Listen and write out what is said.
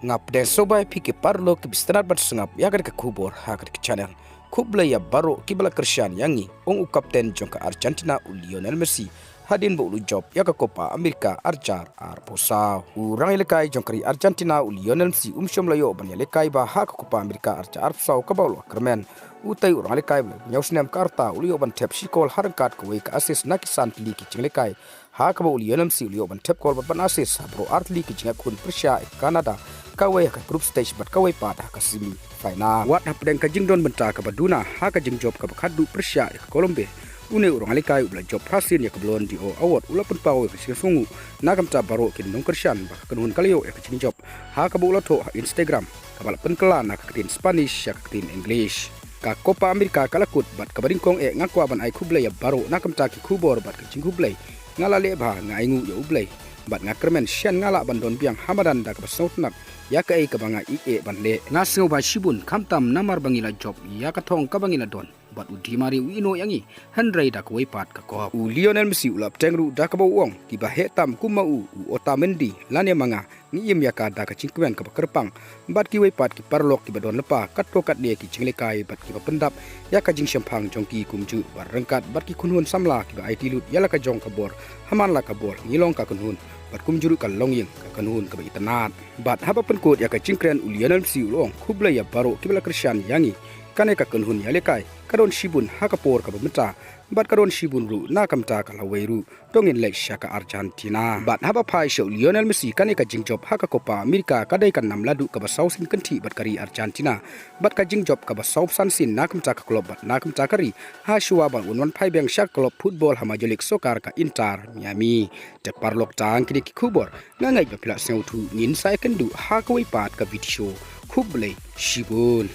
ngap den sobai pike parlo ke bistanat bat sngap ya ke kubor ha ke channel kubla ya baro kibala Christian yangi ong kapten jongka Argentina Lionel Messi hadin bo job ya ke Copa America arjar posa urang lekai jongkari Argentina Lionel Messi shom layo ban lekai ba ha ke Copa America arjar posa ka bawlo kermen utai urang lekai nyausnem karta ulio ban tep sikol harangkat ko ke asis nakisan pili ki lekai ha ka bo Lionel Messi ulio ban tep kol ban asis bro artli ki jingap kun Persia Canada kawai ka group stage bat kawai pada ka semi final wat hapdeng ka jingdon benta ka baduna ha ka jingjob ka khadu Persia ka Colombia une urang alikai ubla job hasil ya ka blon di award ula pun pawe ka sungu nagam ta baro kin nong Christian ba ka nun kalio ka jingjob ha ka bo to Instagram ka bala penkala na ka tin Spanish ya ka tin English ka Copa America kalakut bat ka baringkong ngakwa ban ai kublay ya baro nakam ta ki kubor bat ka jinghublay ngala le ba ngaingu ya ublay bat ngakermen sian ngala bandon biang hamadan da ka sautnak ya ka ka banga banle ngaseu ba shibun kamtam namar bangila job ya ka thong ka bangila don bat udi mari uino yangi handrai da ko pat ka ko Lionel Messi ulap tengru da ka bawong ki ba hetam kumau otamendi lane manga ngiem ya ka da ka cingkwen ka kerpang bat ki pat ki parlok ki badon lepa kat to kat dia ki cinglekai bat ki pendap ya ka jing sempang jongki kumju barengkat bat ki kunhun samla ki ba IT lut ya la ka jong ka bor haman la ka bor ngilong ka kunhun bat kumjuru ka longyeng ka kanun ka itanat bat haba penkot ya ka cingkren Lionel Messi ulong kubla ya baro kibala Christian yangi kane ka kanun ya lekai kadon shibun hakapor ka bemta bat kadon shibun ru nakamta ka lawairu tongin lek shaka Argentina bat haba phai show Lionel Messi kane ka jingjob haka Copa America kadai kan nam ladu ka basau sin kanti bat kari Argentina bat ka jingjob ka basau sansin nakamta ka club bat nakamta kari ha shuwa ban unwan phai beng shak club football hamajolik soccer ka Inter Miami te parlok tang kini ki kubor ngangai ba pila seu thu ngin sai kan du ha ka wai pat ka video khublei shibun